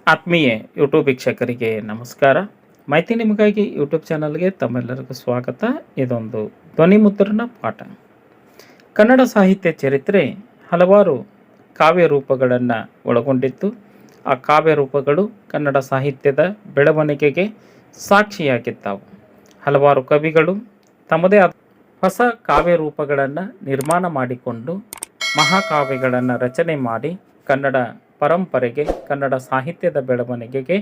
ಆತ್ಮೀಯ ಯೂಟ್ಯೂಬ್ ವೀಕ್ಷಕರಿಗೆ ನಮಸ್ಕಾರ. ಮಾಹಿತಿ ನಿಮಗಾಗಿ ಯೂಟ್ಯೂಬ್ ಚಾನಲ್ಗೆ ತಮ್ಮೆಲ್ಲರಿಗೂ ಸ್ವಾಗತ. ಇದೊಂದು ಧ್ವನಿ ಮುದ್ರಣ ಪಾಠ. ಕನ್ನಡ ಸಾಹಿತ್ಯ ಚರಿತ್ರೆ ಹಲವಾರು ಕಾವ್ಯ ರೂಪಗಳನ್ನು ಒಳಗೊಂಡಿತ್ತು. ಆ ಕಾವ್ಯ ರೂಪಗಳು ಕನ್ನಡ ಸಾಹಿತ್ಯದ ಬೆಳವಣಿಗೆಗೆ ಸಾಕ್ಷಿಯಾಗಿದ್ದಾವು. ಹಲವಾರು ಕವಿಗಳು ತಮ್ಮದೇ ಆದ ಹೊಸ ಕಾವ್ಯ ರೂಪಗಳನ್ನು ನಿರ್ಮಾಣ ಮಾಡಿಕೊಂಡು ಮಹಾಕಾವ್ಯಗಳನ್ನು ರಚನೆ ಮಾಡಿ ಕನ್ನಡ ಪರಂಪರೆಗೆ, ಕನ್ನಡ ಸಾಹಿತ್ಯದ ಬೆಳವಣಿಗೆಗೆ,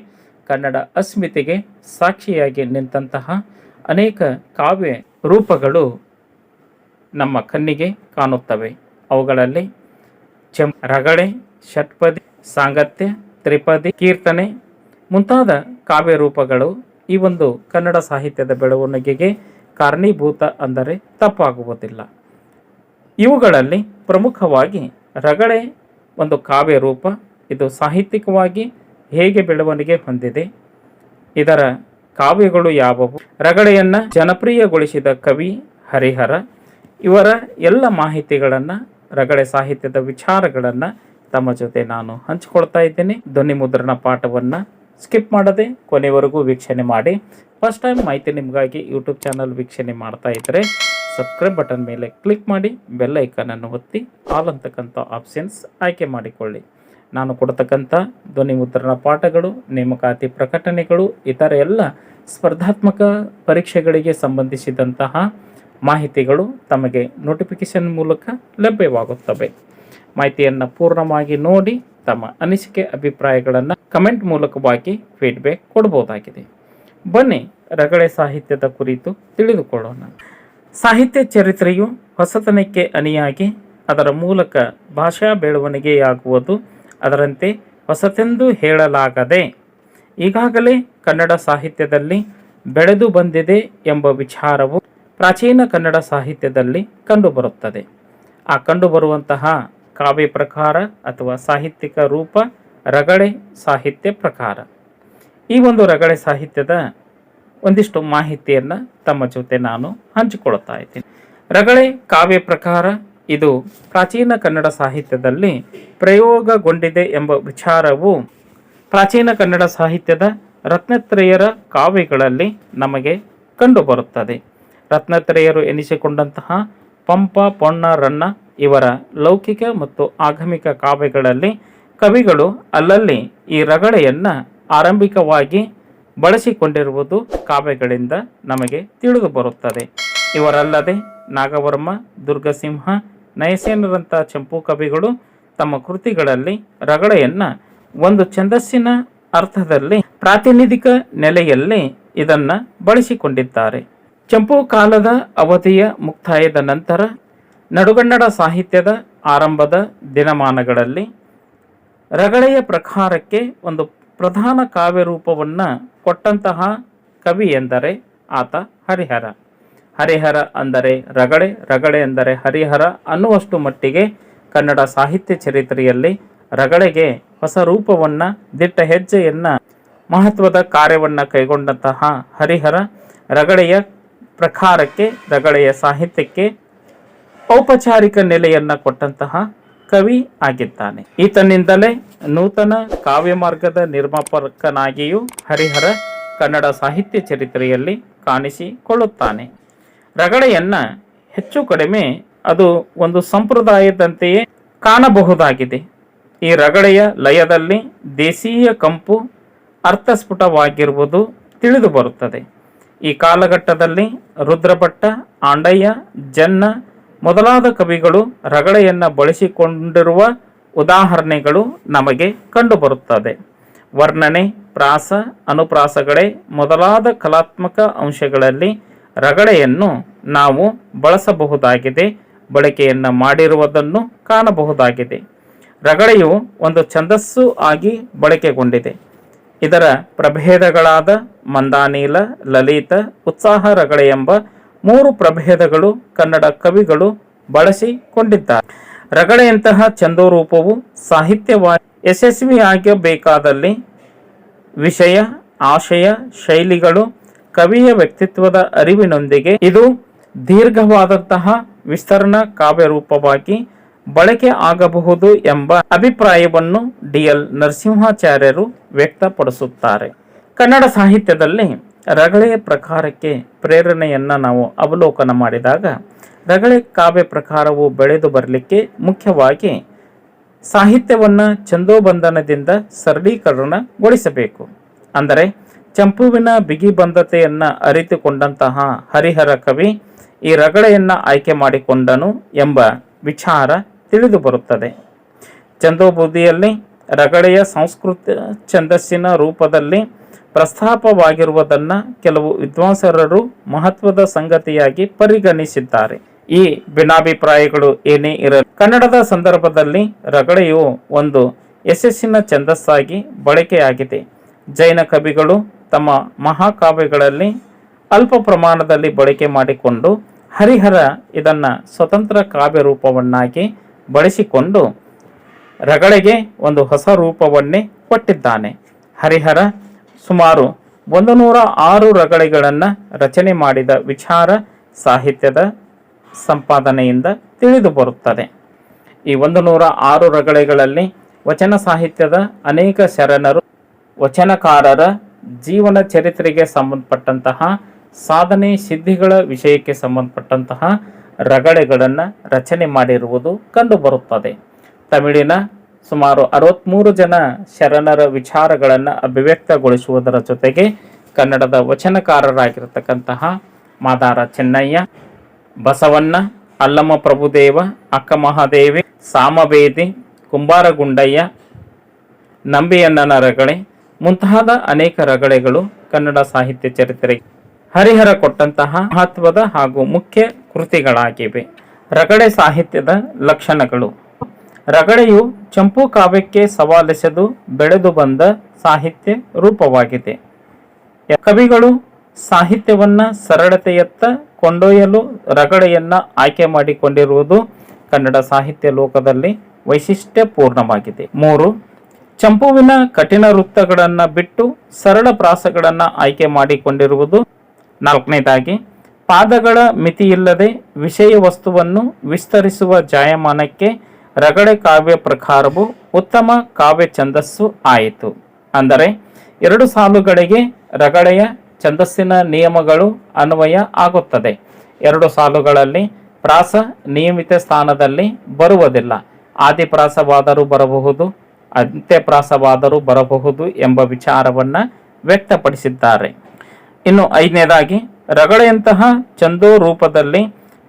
ಕನ್ನಡ ಅಸ್ಮಿತೆಗೆ ಸಾಕ್ಷಿಯಾಗಿ ನಿಂತಹ ಅನೇಕ ಕಾವ್ಯ ರೂಪಗಳು ನಮ್ಮ ಕಣ್ಣಿಗೆ ಕಾಣುತ್ತವೆ. ಅವುಗಳಲ್ಲಿ ರಗಳೆ, ಷಟ್ಪದಿ, ಸಾಂಗತ್ಯ, ತ್ರಿಪದಿ, ಕೀರ್ತನೆ ಮುಂತಾದ ಕಾವ್ಯ ರೂಪಗಳು ಈ ಒಂದು ಕನ್ನಡ ಸಾಹಿತ್ಯದ ಬೆಳವಣಿಗೆಗೆ ಕಾರಣೀಭೂತ ಅಂದರೆ ತಪ್ಪಾಗುವುದಿಲ್ಲ. ಇವುಗಳಲ್ಲಿ ಪ್ರಮುಖವಾಗಿ ರಗಳೆ ಒಂದು ಕಾವ್ಯ ರೂಪ. ಇದು ಸಾಹಿತ್ಯಿಕವಾಗಿ ಹೇಗೆ ಬೆಳವಣಿಗೆ ಹೊಂದಿದೆ, ಇದರ ಕಾವ್ಯಗಳು ಯಾವುವು, ರಗಳೆಯನ್ನು ಜನಪ್ರಿಯಗೊಳಿಸಿದ ಕವಿ ಹರಿಹರ, ಇವರ ಎಲ್ಲ ಮಾಹಿತಿಗಳನ್ನು, ರಗಳೆ ಸಾಹಿತ್ಯದ ವಿಚಾರಗಳನ್ನು ತಮ್ಮ ಜೊತೆ ನಾನು ಹಂಚಿಕೊಳ್ತಾ ಇದ್ದೇನೆ. ಧ್ವನಿ ಮುದ್ರಣ ಪಾಠವನ್ನು ಸ್ಕಿಪ್ ಮಾಡದೆ ಕೊನೆವರೆಗೂ ವೀಕ್ಷಣೆ ಮಾಡಿ. ಫಸ್ಟ್ ಟೈಮ್ ಮಾಹಿತಿ ನಿಮಗಾಗಿ ಯೂಟ್ಯೂಬ್ ಚಾನಲ್ ವೀಕ್ಷಣೆ ಮಾಡ್ತಾ ಇದ್ದರೆ ಸಬ್ಸ್ಕ್ರೈಬ್ ಬಟನ್ ಮೇಲೆ ಕ್ಲಿಕ್ ಮಾಡಿ, ಬೆಲ್ ಐಕನನ್ನು ಒತ್ತಿ ಆಲ್ ಅಂತಕ್ಕಂಥ ಆಪ್ಷನ್ಸ್ ಆಯ್ಕೆ ಮಾಡಿಕೊಳ್ಳಿ. ನಾನು ಕೊಡ್ತಕ್ಕಂಥ ಧ್ವನಿ ಮುದ್ರಣ ಪಾಠಗಳು, ನೇಮಕಾತಿ ಪ್ರಕಟಣೆಗಳು, ಇತರ ಎಲ್ಲ ಸ್ಪರ್ಧಾತ್ಮಕ ಪರೀಕ್ಷೆಗಳಿಗೆ ಸಂಬಂಧಿಸಿದಂತಹ ಮಾಹಿತಿಗಳು ತಮಗೆ ನೋಟಿಫಿಕೇಶನ್ ಮೂಲಕ ಲಭ್ಯವಾಗುತ್ತವೆ. ಮಾಹಿತಿಯನ್ನು ಪೂರ್ಣವಾಗಿ ನೋಡಿ ತಮ್ಮ ಅನಿಸಿಕೆ ಅಭಿಪ್ರಾಯಗಳನ್ನು ಕಮೆಂಟ್ ಮೂಲಕವಾಗಿ ಫೀಡ್ಬ್ಯಾಕ್ ಕೊಡ್ಬೋದಾಗಿದೆ. ಬನ್ನಿ ರಗಳೆ ಸಾಹಿತ್ಯದ ಕುರಿತು ತಿಳಿದುಕೊಳ್ಳೋಣ. ಸಾಹಿತ್ಯ ಚರಿತ್ರೆಯು ಹೊಸತನಕ್ಕೆ ಅಣಿಯಾಗಿ ಅದರ ಮೂಲಕ ಭಾಷಾ ಬೆಳವಣಿಗೆಯಾಗುವುದು. ಅದರಂತೆ ಹೊಸತೆಂದು ಹೇಳಲಾಗದೆ ಈಗಾಗಲೇ ಕನ್ನಡ ಸಾಹಿತ್ಯದಲ್ಲಿ ಬೆಳೆದು ಬಂದಿದೆ ಎಂಬ ವಿಚಾರವು ಪ್ರಾಚೀನ ಕನ್ನಡ ಸಾಹಿತ್ಯದಲ್ಲಿ ಕಂಡುಬರುತ್ತದೆ. ಆ ಕಂಡುಬರುವಂತಹ ಕಾವ್ಯ ಪ್ರಕಾರ ಅಥವಾ ಸಾಹಿತ್ಯಿಕ ರೂಪ ರಗಳೆ ಸಾಹಿತ್ಯ ಪ್ರಕಾರ. ಈ ಒಂದು ರಗಳೆ ಸಾಹಿತ್ಯದ ಒಂದಿಷ್ಟು ಮಾಹಿತಿಯನ್ನು ತಮ್ಮ ಜೊತೆ ನಾನು ಹಂಚಿಕೊಳ್ತಾ ಇದ್ದೀನಿ. ರಗಳೆ ಕಾವ್ಯ ಪ್ರಕಾರ ಇದು ಪ್ರಾಚೀನ ಕನ್ನಡ ಸಾಹಿತ್ಯದಲ್ಲಿ ಪ್ರಯೋಗಗೊಂಡಿದೆ ಎಂಬ ವಿಚಾರವು ಪ್ರಾಚೀನ ಕನ್ನಡ ಸಾಹಿತ್ಯದ ರತ್ನತ್ರಯರ ಕಾವ್ಯಗಳಲ್ಲಿ ನಮಗೆ ಕಂಡುಬರುತ್ತದೆ. ರತ್ನತ್ರಯರು ಎನಿಸಿಕೊಂಡಂತಹ ಪಂಪ, ಪೊನ್ನ, ರನ್ನ ಇವರ ಲೌಕಿಕ ಮತ್ತು ಆಗಮಿಕ ಕಾವ್ಯಗಳಲ್ಲಿ ಕವಿಗಳು ಅಲ್ಲಲ್ಲಿ ಈ ರಗಳೆಯನ್ನು ಆರಂಭಿಕವಾಗಿ ಬಳಸಿಕೊಂಡಿರುವುದು ಕಾವ್ಯಗಳಿಂದ ನಮಗೆ ತಿಳಿದು ಬರುತ್ತದೆ. ಇವರಲ್ಲದೆ ನಾಗವರ್ಮ, ದುರ್ಗಸಿಂಹ, ನಯಸೇನರಂಥ ಚಂಪೂ ಕವಿಗಳು ತಮ್ಮ ಕೃತಿಗಳಲ್ಲಿ ರಗಳೆಯನ್ನು ಒಂದು ಛಂದಸ್ಸಿನ ಅರ್ಥದಲ್ಲಿ ಪ್ರಾತಿನಿಧಿಕ ನೆಲೆಯಲ್ಲಿ ಇದನ್ನು ಬಳಸಿಕೊಂಡಿದ್ದಾರೆ. ಚಂಪೂ ಕಾಲದ ಅವಧಿಯ ಮುಕ್ತಾಯದ ನಂತರ ನಡುಗನ್ನಡ ಸಾಹಿತ್ಯದ ಆರಂಭದ ದಿನಮಾನಗಳಲ್ಲಿ ರಗಳೆಯ ಪ್ರಕಾರಕ್ಕೆ ಒಂದು ಪ್ರಧಾನ ಕಾವ್ಯ ರೂಪವನ್ನು ಕೊಟ್ಟಂತಹ ಕವಿ ಎಂದರೆ ಆತ ಹರಿಹರ. ಹರಿಹರ ಅಂದರೆ ರಗಳೆ, ರಗಳೆ ಎಂದರೆ ಹರಿಹರ ಅನ್ನುವಷ್ಟು ಮಟ್ಟಿಗೆ ಕನ್ನಡ ಸಾಹಿತ್ಯ ಚರಿತ್ರೆಯಲ್ಲಿ ರಗಳೆಗೆ ಹೊಸ ರೂಪವನ್ನು, ದಿಟ್ಟ ಹೆಜ್ಜೆಯನ್ನು, ಮಹತ್ವದ ಕಾರ್ಯವನ್ನು ಕೈಗೊಂಡಂತಹ ಹರಿಹರ ರಗಳೆಯ ಪ್ರಕಾರಕ್ಕೆ, ರಗಳೆಯ ಸಾಹಿತ್ಯಕ್ಕೆ ಔಪಚಾರಿಕ ನೆಲೆಯನ್ನು ಕೊಟ್ಟಂತಹ ಕವಿ ಆಗಿದ್ದಾನೆ. ಈತನಿಂದಲೇ ನೂತನ ಕಾವ್ಯ ಮಾರ್ಗದ ನಿರ್ಮಾಪಕನಾಗಿಯೂ ಹರಿಹರ ಕನ್ನಡ ಸಾಹಿತ್ಯ ಚರಿತ್ರೆಯಲ್ಲಿ ಕಾಣಿಸಿಕೊಳ್ಳುತ್ತಾನೆ. ರಗಳೆಯನ್ನು ಹೆಚ್ಚು ಕಡಿಮೆ ಅದು ಒಂದು ಸಂಪ್ರದಾಯದಂತೆಯೇ ಕಾಣಬಹುದಾಗಿದೆ. ಈ ರಗಳೆಯ ಲಯದಲ್ಲಿ ದೇಶೀಯ ಕಂಪು ಅರ್ಥಸ್ಫುಟವಾಗಿರುವುದು ತಿಳಿದು ಬರುತ್ತದೆ. ಈ ಕಾಲಘಟ್ಟದಲ್ಲಿ ರುದ್ರಭಟ್ಟ, ಆಂಡಯ್ಯ, ಜನ್ನ ಮೊದಲಾದ ಕವಿಗಳು ರಗಳೆಯನ್ನು ಬಳಸಿಕೊಂಡಿರುವ ಉದಾಹರಣೆಗಳು ನಮಗೆ ಕಂಡುಬರುತ್ತದೆ. ವರ್ಣನೆ, ಪ್ರಾಸ, ಅನುಪ್ರಾಸಗಳೇ ಮೊದಲಾದ ಕಲಾತ್ಮಕ ಅಂಶಗಳಲ್ಲಿ ರಗಳೆಯನ್ನು ನಾವು ಬಳಸಬಹುದಾಗಿದೆ, ಬಳಕೆಯನ್ನು ಮಾಡಿರುವುದನ್ನು ಕಾಣಬಹುದಾಗಿದೆ. ರಗಳೆಯು ಒಂದು ಛಂದಸ್ಸು ಆಗಿ ಬಳಕೆಗೊಂಡಿದೆ. ಇದರ ಪ್ರಭೇದಗಳಾದ ಮಂದಾನೀಲ, ಲಲಿತ, ಉತ್ಸಾಹ ರಗಳೆ ಎಂಬ 3 ಪ್ರಭೇದಗಳು ಕನ್ನಡ ಕವಿಗಳು ಬಳಸಿಕೊಂಡಿದ್ದಾರೆ. ರಗಳೆಯಂತಹ ಛಂದೋರೂಪವು ಸಾಹಿತ್ಯವಾಗಿ ಯಶಸ್ವಿಯಾಗಬೇಕಾದಲ್ಲಿ ವಿಷಯ, ಆಶಯ, ಶೈಲಿಗಳು, ಕವಿಯ ವ್ಯಕ್ತಿತ್ವದ ಅರಿವಿನೊಂದಿಗೆ ಇದು ದೀರ್ಘವಾದಂತಹ ವಿಸ್ತರಣ ಕಾವ್ಯ ರೂಪವಾಗಿ ಬಳಕೆ ಆಗಬಹುದು ಎಂಬ ಅಭಿಪ್ರಾಯವನ್ನು ಡಿ.ಎಲ್. ನರಸಿಂಹಾಚಾರ್ಯರು ವ್ಯಕ್ತಪಡಿಸುತ್ತಾರೆ. ಕನ್ನಡ ಸಾಹಿತ್ಯದಲ್ಲಿ ರಗಳೆಯ ಪ್ರಕಾರಕ್ಕೆ ಪ್ರೇರಣೆಯನ್ನ ನಾವು ಅವಲೋಕನ ಮಾಡಿದಾಗ ರಗಳೆ ಕಾವ್ಯ ಪ್ರಕಾರವು ಬೆಳೆದು ಬರಲಿಕ್ಕೆ ಮುಖ್ಯವಾಗಿ ಸಾಹಿತ್ಯವನ್ನು ಛಂದೋಬಂಧನದಿಂದ ಸರಳೀಕರಣಗೊಳಿಸಬೇಕು. ಅಂದರೆ ಚಂಪುವಿನ ಬಿಗಿಬಂಧತೆಯನ್ನು ಅರಿತುಕೊಂಡಂತಹ ಹರಿಹರ ಕವಿ ಈ ರಗಳೆಯನ್ನು ಆಯ್ಕೆ ಮಾಡಿಕೊಂಡನು ಎಂಬ ವಿಚಾರ ತಿಳಿದು ಬರುತ್ತದೆ. ಛಂದೋಬುದ್ಧಿಯಲ್ಲಿ ರಗಳೆಯ ಸಂಸ್ಕೃತ ಛಂದಸ್ಸಿನ ರೂಪದಲ್ಲಿ ಪ್ರಸ್ತಾಪವಾಗಿರುವುದನ್ನು ಕೆಲವು ವಿದ್ವಾಂಸರರು ಮಹತ್ವದ ಸಂಗತಿಯಾಗಿ ಪರಿಗಣಿಸಿದ್ದಾರೆ. ಈ ಭಿನ್ನಾಭಿಪ್ರಾಯಗಳು ಏನೇ ಇರಲಿ, ಕನ್ನಡದ ಸಂದರ್ಭದಲ್ಲಿ ರಗಳೆಯು ಒಂದು ಯಶಸ್ಸಿನ ಛಂದಸ್ಸಾಗಿ ಬಳಕೆಯಾಗಿದೆ. ಜೈನ ಕವಿಗಳು ತಮ್ಮ ಮಹಾಕಾವ್ಯಗಳಲ್ಲಿ ಅಲ್ಪ ಪ್ರಮಾಣದಲ್ಲಿ ಬಳಕೆ ಮಾಡಿಕೊಂಡು ಹರಿಹರ ಇದನ್ನು ಸ್ವತಂತ್ರ ಕಾವ್ಯ ರೂಪವನ್ನಾಗಿ ಬಳಸಿಕೊಂಡು ರಗಳೆಗೆ ಒಂದು ಹೊಸ ರೂಪವನ್ನೇ ಕೊಟ್ಟಿದ್ದಾನೆ. ಹರಿಹರ ಸುಮಾರು 106 ರಗಳೆಗಳನ್ನು ರಚನೆ ಮಾಡಿದ ವಿಚಾರ ಸಾಹಿತ್ಯದ ಸಂಪಾದನೆಯಿಂದ ತಿಳಿದು ಬರುತ್ತದೆ. ಈ 106 ರಗಳೆಗಳಲ್ಲಿ ವಚನ ಸಾಹಿತ್ಯದ ಅನೇಕ ಶರಣರು ವಚನಕಾರರ ಜೀವನ ಚರಿತ್ರೆಗೆ ಸಂಬಂಧಪಟ್ಟಂತಹ ಸಾಧನೆ ಸಿದ್ಧಿಗಳ ವಿಷಯಕ್ಕೆ ಸಂಬಂಧಪಟ್ಟಂತಹ ರಗಳೆಗಳನ್ನು ರಚನೆ ಮಾಡಿರುವುದು ಕಂಡುಬರುತ್ತದೆ. ತಮಿಳಿನ ಸುಮಾರು 63 ಜನ ಶರಣರ ವಿಚಾರಗಳನ್ನು ಅಭಿವ್ಯಕ್ತಗೊಳಿಸುವುದರ ಜೊತೆಗೆ ಕನ್ನಡದ ವಚನಕಾರರಾಗಿರತಕ್ಕಂತಹ ಮಾದಾರ ಚೆನ್ನಯ್ಯ, ಬಸವಣ್ಣ, ಅಲ್ಲಮ ಪ್ರಭುದೇವ, ಅಕ್ಕ ಮಹಾದೇವಿ, ಸಾಮವೇದಿ, ಕುಂಬಾರಗುಂಡಯ್ಯ, ನಂಬಿಯಣ್ಣನ ರಗಳೆ ಮುಂತಾದ ಅನೇಕ ರಗಳೆಗಳು ಕನ್ನಡ ಸಾಹಿತ್ಯ ಚರಿತ್ರೆಗೆ ಹರಿಹರ ಕೊಟ್ಟಂತಹ ಮಹತ್ವದ ಹಾಗೂ ಮುಖ್ಯ ಕೃತಿಗಳಾಗಿವೆ. ರಗಳೆ ಸಾಹಿತ್ಯದ ಲಕ್ಷಣಗಳು. ರಗಳೆಯು ಚಂಪು ಕಾವ್ಯಕ್ಕೆ ಸವಾಲೆಸೆದು ಬೆಳೆದು ಬಂದ ಸಾಹಿತ್ಯ ರೂಪವಾಗಿದೆ. ಕವಿಗಳು ಸಾಹಿತ್ಯವನ್ನ ಸರಳತೆಯತ್ತ ಕೊಂಡೊಯ್ಯಲು ರಗಳೆಯನ್ನ ಆಯ್ಕೆ ಮಾಡಿಕೊಂಡಿರುವುದು ಕನ್ನಡ ಸಾಹಿತ್ಯ ಲೋಕದಲ್ಲಿ ವೈಶಿಷ್ಟ್ಯಪೂರ್ಣವಾಗಿದೆ. 3. ಚಂಪುವಿನ ಕಠಿಣ ವೃತ್ತಗಳನ್ನು ಬಿಟ್ಟು ಸರಳ ಪ್ರಾಸಗಳನ್ನು ಆಯ್ಕೆ ಮಾಡಿಕೊಂಡಿರುವುದು. 4ನೇದಾಗಿ ಪಾದಗಳ ಮಿತಿಯಿಲ್ಲದೆ ವಿಷಯ ವಸ್ತುವನ್ನು ವಿಸ್ತರಿಸುವ ಜಾಯಮಾನಕ್ಕೆ ರಗಳೆ ಕಾವ್ಯ ಪ್ರಕಾರವು ಉತ್ತಮ ಕಾವ್ಯ ಛಂದಸ್ಸು ಆಯಿತು. ಅಂದರೆ 2 ಸಾಲುಗಳಿಗೆ ರಗಳೆಯ ಛಂದಸ್ಸಿನ ನಿಯಮಗಳು ಅನ್ವಯ ಆಗುತ್ತದೆ. 2 ಸಾಲುಗಳಲ್ಲಿ ಪ್ರಾಸ ನಿಯಮಿತ ಸ್ಥಾನದಲ್ಲಿ ಬರುವುದಿಲ್ಲ. ಆದಿಪ್ರಾಸವಾದರೂ ಬರಬಹುದು, ಅಂತ್ಯಪ್ರಾಸವಾದರೂ ಬರಬಹುದು ಎಂಬ ವಿಚಾರವನ್ನು ವ್ಯಕ್ತಪಡಿಸಿದ್ದಾರೆ. ಇನ್ನು 5ನೇದಾಗಿ ರಗಳೆಯಂತಹ ಛಂದೋ ರೂಪದಲ್ಲಿ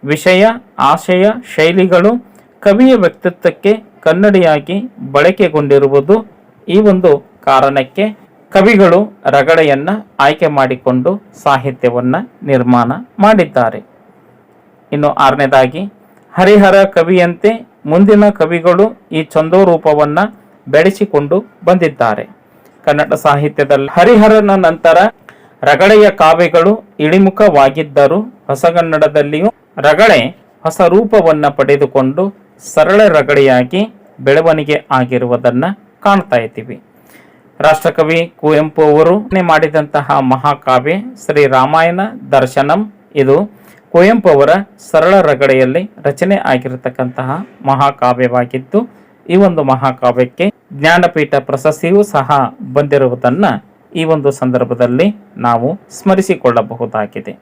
ವಿಷಯ, ಆಶಯ, ಶೈಲಿಗಳು ಕವಿಯ ವ್ಯಕ್ತಿತ್ವಕ್ಕೆ ಕನ್ನಡಿಯಾಗಿ ಬಳಕೆಗೊಂಡಿರುವುದು. ಈ ಒಂದು ಕಾರಣಕ್ಕೆ ಕವಿಗಳು ರಗಳೆಯನ್ನ ಆಯ್ಕೆ ಮಾಡಿಕೊಂಡು ಸಾಹಿತ್ಯವನ್ನ ನಿರ್ಮಾಣ ಮಾಡಿದ್ದಾರೆ. ಇನ್ನು 6ನೇದಾಗಿ ಹರಿಹರ ಕವಿಯಂತೆ ಮುಂದಿನ ಕವಿಗಳು ಈ ಛಂದೋ ರೂಪವನ್ನ ಬೆಳೆಸಿಕೊಂಡು ಬಂದಿದ್ದಾರೆ. ಕನ್ನಡ ಸಾಹಿತ್ಯದಲ್ಲಿ ಹರಿಹರನ ನಂತರ ರಗಳೆಯ ಕಾವ್ಯಗಳು ಇಳಿಮುಖವಾಗಿದ್ದರೂ ಹೊಸಗನ್ನಡದಲ್ಲಿಯೂ ರಗಳೆ ಹೊಸ ರೂಪವನ್ನು ಪಡೆದುಕೊಂಡು ಸರಳ ರಗಳೆಯಾಗಿ ಬೆಳವಣಿಗೆ ಆಗಿರುವುದನ್ನು ಕಾಣ್ತಾ ಇದ್ದೀವಿ. ರಾಷ್ಟ್ರಕವಿ ಕುವೆಂಪು ಅವರು ಮಾಡಿದಂತಹ ಮಹಾಕಾವ್ಯ ಶ್ರೀ ರಾಮಾಯಣ ದರ್ಶನಂ ಇದು ಕುವೆಂಪು ಅವರ ಸರಳ ರಗಳೆಯಲ್ಲಿ ರಚನೆ ಆಗಿರತಕ್ಕಂತಹ ಮಹಾಕಾವ್ಯವಾಗಿದ್ದು, ಈ ಒಂದು ಮಹಾಕಾವ್ಯಕ್ಕೆ ಜ್ಞಾನಪೀಠ ಪ್ರಶಸ್ತಿಯೂ ಸಹ ಬಂದಿರುವುದನ್ನು ಈ ಒಂದು ಸಂದರ್ಭದಲ್ಲಿ ನಾವು ಸ್ಮರಿಸಿಕೊಳ್ಳಬಹುದಾಗಿದೆ.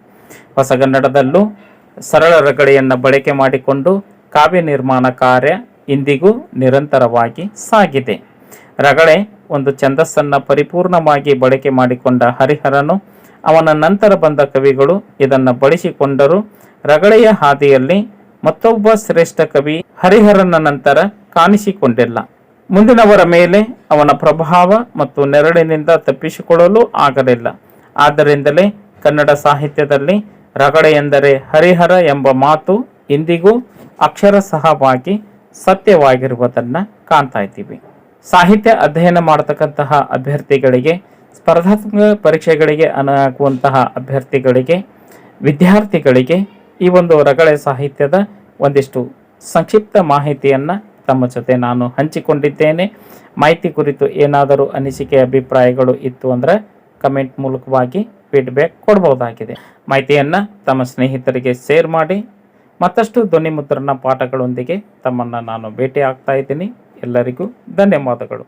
ಹೊಸಗನ್ನಡದಲ್ಲೂ ಸರಳ ರಗಳೆಯನ್ನು ಬಳಕೆ ಮಾಡಿಕೊಂಡು ಕಾವ್ಯ ನಿರ್ಮಾಣ ಕಾರ್ಯ ಇಂದಿಗೂ ನಿರಂತರವಾಗಿ ಸಾಗಿದೆ. ರಗಳೆ ಒಂದು ಛಂದಸ್ಸನ್ನು ಪರಿಪೂರ್ಣವಾಗಿ ಬಳಕೆ ಮಾಡಿಕೊಂಡ ಹರಿಹರನು ಅವನ ನಂತರ ಬಂದ ಕವಿಗಳು ಇದನ್ನು ಬಳಸಿಕೊಂಡರು. ರಗಳೆಯ ಹಾದಿಯಲ್ಲಿ ಮತ್ತೊಬ್ಬ ಶ್ರೇಷ್ಠ ಕವಿ ಹರಿಹರನ ನಂತರ ಕಾಣಿಸಿಕೊಂಡಿಲ್ಲ. ಮುಂದಿನವರ ಮೇಲೆ ಅವನ ಪ್ರಭಾವ ಮತ್ತು ನೆರಳಿನಿಂದ ತಪ್ಪಿಸಿಕೊಳ್ಳಲು ಆಗಲಿಲ್ಲ. ಆದ್ದರಿಂದಲೇ ಕನ್ನಡ ಸಾಹಿತ್ಯದಲ್ಲಿ ರಗಳೆ ಎಂದರೆ ಹರಿಹರ ಎಂಬ ಮಾತು ಇಂದಿಗೂ ಅಕ್ಷರಸಹವಾಗಿ ಸತ್ಯವಾಗಿರುವುದನ್ನು ಕಾಣ್ತಾ ಇದ್ದೀವಿ. ಸಾಹಿತ್ಯ ಅಧ್ಯಯನ ಮಾಡತಕ್ಕಂತಹ ಅಭ್ಯರ್ಥಿಗಳಿಗೆ, ಸ್ಪರ್ಧಾತ್ಮಕ ಪರೀಕ್ಷೆಗಳಿಗೆ ಅನುಗುವಂತಹ ಅಭ್ಯರ್ಥಿಗಳಿಗೆ, ವಿದ್ಯಾರ್ಥಿಗಳಿಗೆ ಈ ಒಂದು ರಗಳೆ ಸಾಹಿತ್ಯದ ಒಂದಿಷ್ಟು ಸಂಕ್ಷಿಪ್ತ ಮಾಹಿತಿಯನ್ನು ತಮ್ಮ ಜೊತೆ ನಾನು ಹಂಚಿಕೊಂಡಿದ್ದೇನೆ. ಮಾಹಿತಿ ಕುರಿತು ಏನಾದರೂ ಅನಿಸಿಕೆ ಅಭಿಪ್ರಾಯಗಳು ಇತ್ತು ಅಂದರೆ ಕಮೆಂಟ್ ಮೂಲಕವಾಗಿ ಫೀಡ್ಬ್ಯಾಕ್ ಕೊಡಬಹುದಾಗಿದೆ. ಮಾಹಿತಿಯನ್ನು ತಮ್ಮ ಸ್ನೇಹಿತರಿಗೆ ಶೇರ್ ಮಾಡಿ ಮತ್ತಷ್ಟು ಧ್ವನಿ ಮುದ್ರಣ ಪಾಠಗಳೊಂದಿಗೆ ತಮ್ಮನ್ನು ನಾನು ಭೇಟಿ ಆಗ್ತಾ ಇದ್ದೀನಿ. ಎಲ್ಲರಿಗೂ ಧನ್ಯವಾದಗಳು.